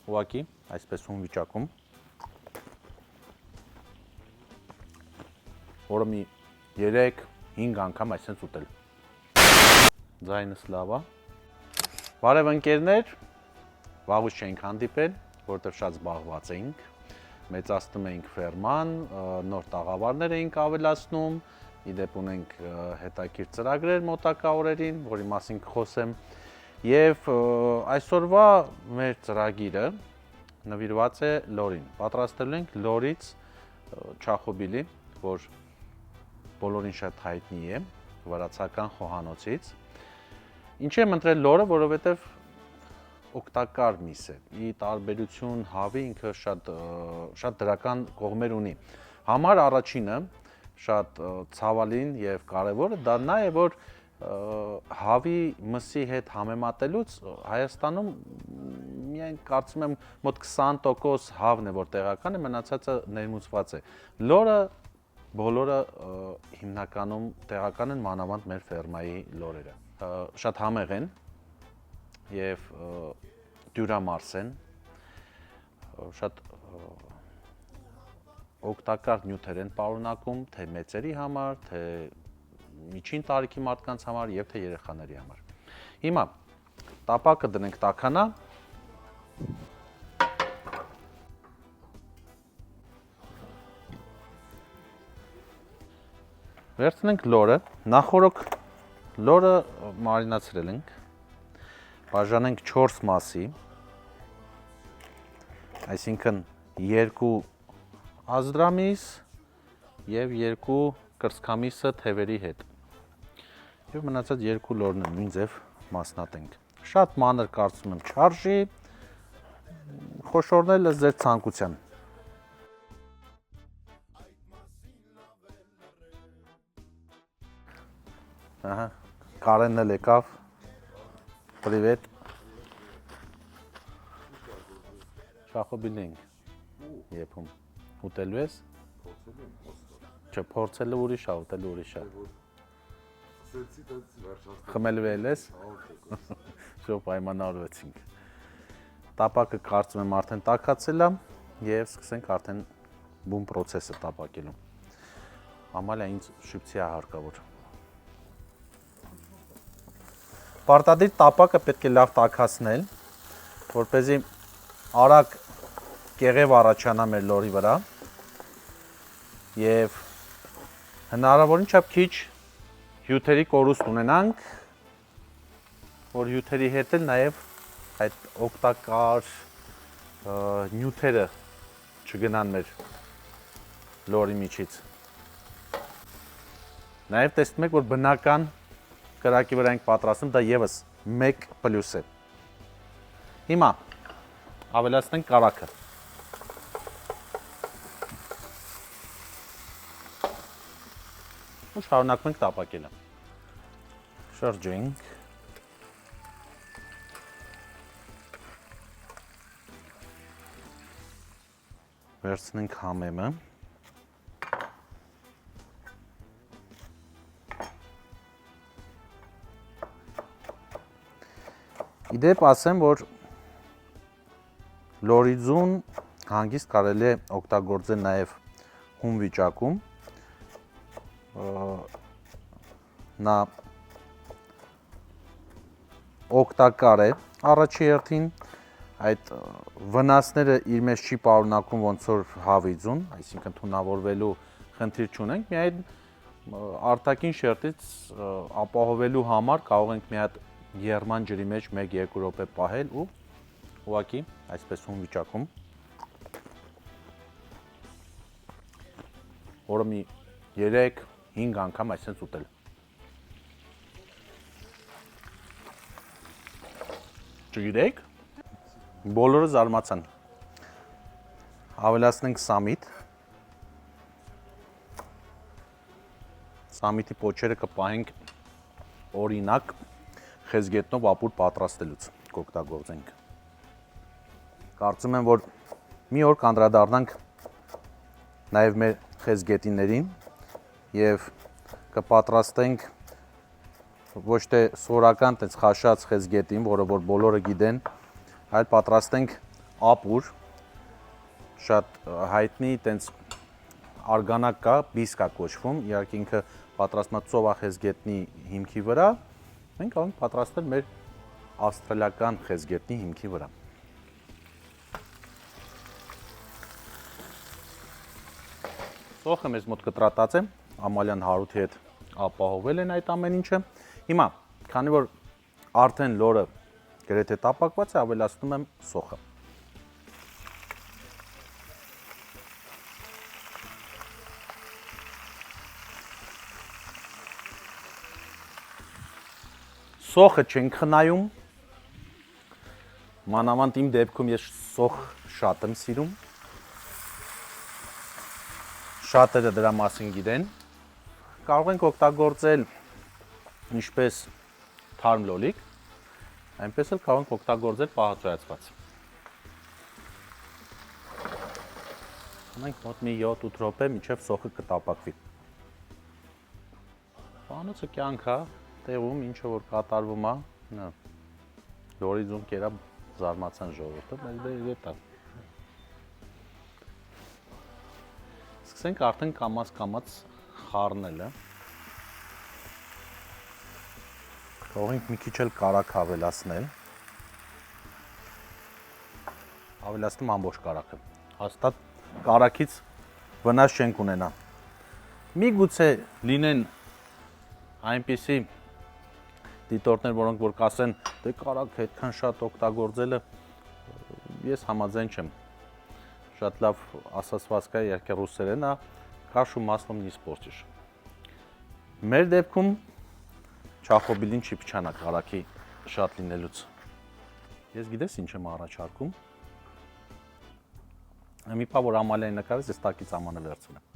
ուղղակի այսպես հում վիճակում։ Որը մի 3-5 անգամ այսպես ուտել։ Ձայնս լավ է։ Բարև ընկերներ, վաղուց չենք հանդիպել, որտեղ շատ զբաղված էինք։ Մեծացնում էինք ֆերման, նոր տաղավարներ էինք ավելացնում, իդեպ ունենք հետաքրքիր ծրագրեր մոտակա օրերին, որի մասին կխոսեմ։ Եվ այսօրվա մեր ծրագիրը նվիրված է լորին։ Պատրաստելու ենք լորից չախոբիլի, որ բոլորին շատ հայտնի է, վրացական խոհանոցից։ Ինչ եմ ընտրել լորը, որովհետև օգտակար միս է։ Ի տարբերություն հավի ինքը շատ դրական կողմեր ունի։ Համար առաջինը շատ ցավալին եւ կարեւորը դա նա է, որ հավի մսի հետ համեմատելուց Հայաստանում միայն կարծում եմ մոտ 20% հավն է, որ տեղական է, մնացածը ներմուծված է։ Լորը բոլորը հիմնականում տեղական են, մանավանդ մեր ֆերմայի լորերը։ Շատ համեղ են եւ դյուրամարս են, շատ օգտակար նյութեր են պարունակում, թե մեծերի համար, թե միջին տարիքի մարդկանց համար եւ թե երեխաների համար։ Հիմա տապակը դնենք տաքանա։ Վերցնենք լորը, նախորոք լորը մարինացրել ենք, բաժանենք 4 մասի, այսինքն 2 ազդրամիս և 2 կրծքամիսը թևերի հետ, և մնացած 2 լորն նույն ձև մասնատենք։ Շատ մանր կարծում եմ չարժի, խոշորները ձեր ցանկության։ Ահա, Կարենն էլ եկավ, պրիվետ, շախոբիլի ենք եփում, ուտելու ես, չէ, փորձելը ուրիշ է, ուտելու ուրիշ է, խմելու ես, շո պայմանավորվեցինք, տապակը կարծում եմ արդեն տաքացել է և սկսենք արդեն բուն պրոցեսը տապակելու, Ամալիա ինձ շիպցի է հարկավոր։ Պարտադիր տապակը պետք է լավ տաքացնել, որպեսզի արագ կեղև առաջանա մեր լորի վրա և հնարավորին չափ քիչ հյութերի կորուստ ունենանք, որ հյութերի հետ էլ նաև այդ օգտակար նյութերը չգնան մեր լորի միջից։ Նաև տեսնում եք, որ բնական կրակի վրա ենք պատրաստում, դա ևս մեկ պլյուս է։ Հիմա ավելացնենք կարագը։ Ու շարունակում ենք տապակելը։ Շրջենք։ Վերցնենք համեմը։ Իդեպ ասեմ, որ լորի ձուն հանգիստ կարելի է օգտագործել նաև հում վիճակում, նա օգտակար է առաջի հերթին, այդ վնասները իր մեջ չի պարունակում ոնց որ հավի ձուն, այսինքն թունավորվելու խնդիր չունենք, միայն արտաքին շերտից ապահովելու համար կարող ենք մի հատ եռման ջրի մեջ 1-2 րոպե պահել ու ուղղակի այսպես հում վիճակում, որը մի 3-5 անգամ այսպես ուտել։ Չգիտեք, բոլորը զարմացան։ Ավելացնենք սամիտ։ Սամիտի պոչերը կպահենք օրինակ խեզգետնով ապուր պատրաստելուց կօգտագործենք։ Կարծում եմ, որ մի օր կանդրադառնանք նաև մեր խեզգետիներին և կպատրաստենք ոչ թե սորական տենց խաշած խեզգետին, որը որ բոլորը գիտեն, այլ պատրաստենք ապուր, շատ հայտնի տենց արգանակ կա, բիսկա կոչվում, իհարկե ինքը պատրաստվում է ծովախեզգետնի հիմքի վրա, մենք կարող ենք պատրաստել մեր ավստրալիական խեզգետնի հիմքի վրա։ Սոխը մեզ մոտ կտրատած է, Ամալյան Հարութի հետ ապահովել են այդ ամեն ինչը։ Հիմա, քանի որ արդեն լորը գրեթե տապակված է, ավելացնում եմ սոխը։ Սոխը չենք խնայում, մանավանդ իմ դեպքում ես սոխ շատ եմ սիրում, շատերը դրա մասին գիտեն, կարող ենք օգտագործել ինչպես թարմ լոլիկ, այնպես էլ կարող ենք օգտագործել պահածոյացված։ Մենք մոտ մի 7-8 րոպե մինչև սոխը կտապակվի։ Պանոցը կյանք է, տեղում ինչը որ կատարվում է, լորի ձուն կերա զարմացան ժողովուրդը, բայց դե դա։ Սկսենք արդեն կամաց խառնելը։ Կարող ենք մի քիչ էլ կարագ ավելացնել։ Ավելացնում ամբողջ կարագը։ Հաստատ կարագից վնաս չենք ունենա։ Միգուցե լինեն այնպիսի դիտորդներ, որոնք որ կասեն, դե կարագ այդքան շատ օգտագործելը ես համաձայն չեմ։ Շատ լավ ասացվածք է, իհարկե ռուսերեն է, кашу маслом не испортишь։ Մեր դեպքում չախոբիլին չի փչանա կարագի շատ լինելուց։ Ես գիտես ինչ եմ առաջարկում։ Մի բան որ Ամալիային նկարեց, ես տակից ամանը վերցնեմ։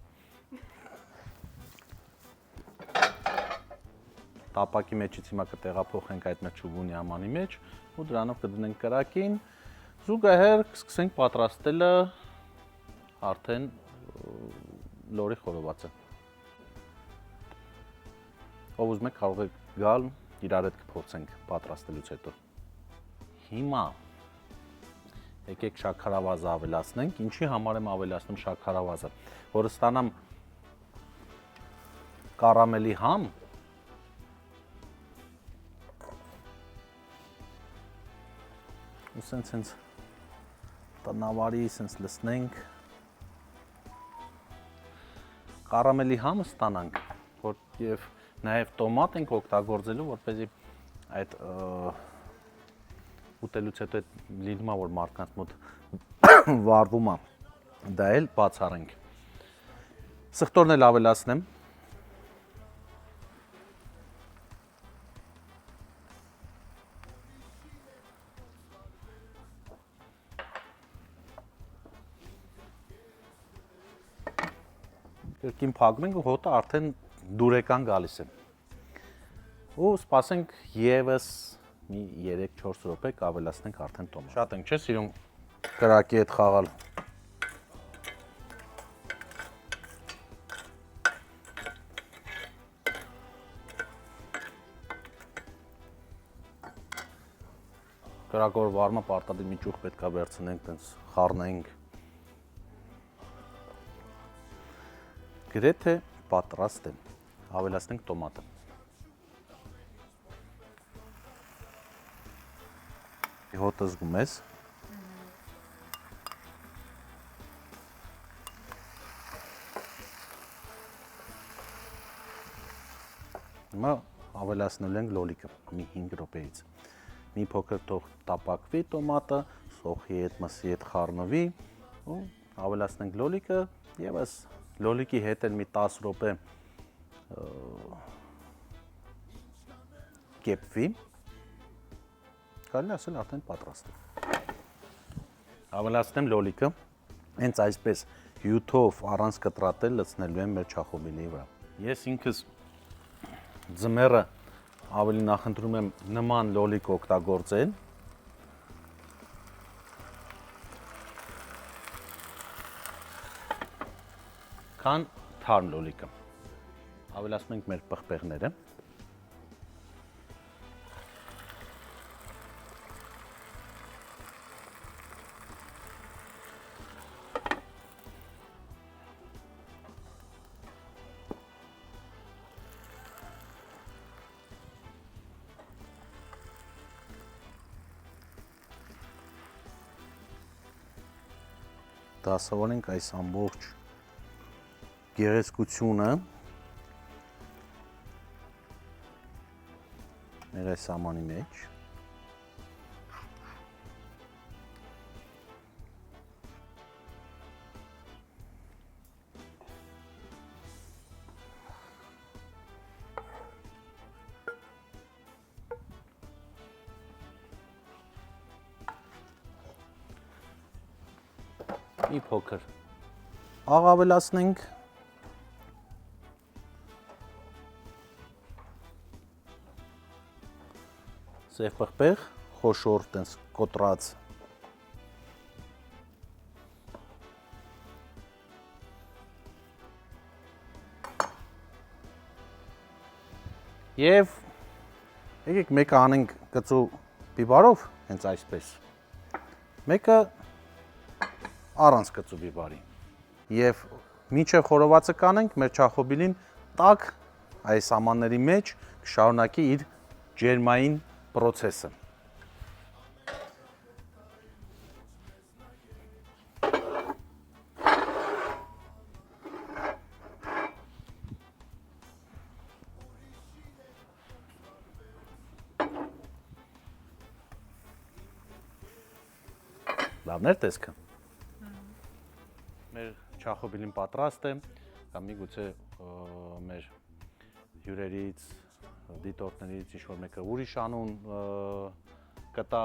Տապակի մեջից հիմա կտեղափոխենք այդ մեր չուգունի ամանի մեջ ու դրանով կդնենք կրակին, զուգահեռ կսկսենք պատրաստելը արդեն լորի խորովածը։ Ով ուզում է կարող է գալ, իրար հետ կփորձենք պատրաստելուց հետո։ Հիմա եկեք շաքարավազը ավելացնենք, ինչի համար եմ ավելացնում շաքարավազը, որ ստանամ կարամելի համ, ու սենց տնավարի սենց լսնենք, կարամելի համը ստանանք, որ և նաև տոմատ ենք օգտագործելու, որպեսզի այդ ուտելուց հետո այդ լինումա, որ մարդկանց մոտ վարվում է, դա էլ բացառենք։ Սխտորն էլ ավելացնեմ։ Կրկին փակում ենք ու հոտը արդեն դուրեկան գալիս է։ Ու սպասենք եւս մի 3-4 րոպե կավելացնենք արդեն տոմատ։ Շատ ենք, չէ՞ սիրում կրակի հետ խաղալ։ Կրակոր վարմը պարտադիր մի ճուղ պետք է վերցնենք, տենց խառնենք։ Գրեթե պատրաստ է, ավելացնենք տոմատը։ Հոտը զգում ես։ Հիմա ավելացնելու ենք լոլիկը մի 5 րոպեից։ Մի փոքր թող տապակվի տոմատը, սոխի հետ, մսի հետ խառնվի ու ավելացնենք լոլիկը եւս լոլիկի հետ էլ մի 10 րոպե կեպվի, կարելի ասել արդեն պատրաստ է։ Ավելացնեմ լոլիկը, հենց այսպես հյութով առանց կտրատել լցնելու եմ մեր չախոբիլի վրա։ Ես ինքս ձմեռը ավելի նախընտրում եմ նման լոլիկ օգտագործել, քան թարմ լոլիկը։ Ավելացնում ենք մեր պղպեղները։ դասավորենք այս ամբողջ գեղեցկությունը մեր այս սամանի մեջ։ Մի փոքր աղ ավելացնենք։ Սև պղպեղ, խոշոր տենց կոտրած։ Եվ եկեք մեկը անենք կծու բիբարով, հենց այսպես։ Մեկը առանց կծու բիբարի։ Եվ մինչև խորովածը կանենք, մեր չախոբիլին տաք այս սամանների մեջ կշարունակի իր ջերմային պրոցեսը։ Լավն էր տեսքը։ Մեր չախոբիլին պատրաստ է, կամ միգուցե մեր հյուրերից, դիտորդներից ինչ-որ մեկը ուրիշ անուն կտա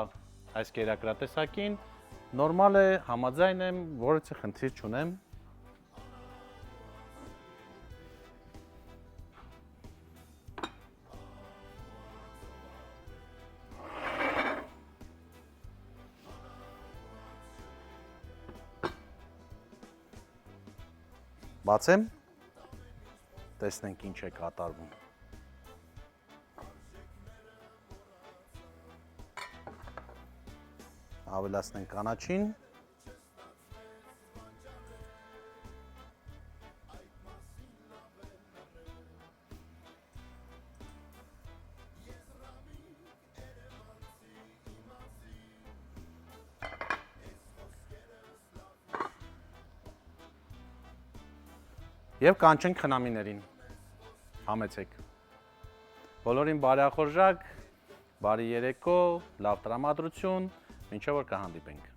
այս կերակրատեսակին, նորմալ է, համաձայն եմ, որևէ խնդիր չունեմ։ Բացեմ, տեսնենք ինչ է կատարվում։ Ավելացնենք կանաչին։ Եվ կանչենք խնամիներին, համեցեք։ Բոլորին բարի ախորժակ, բարի երեկո, լավ տրամադրություն, մինչև որ կհանդիպենք։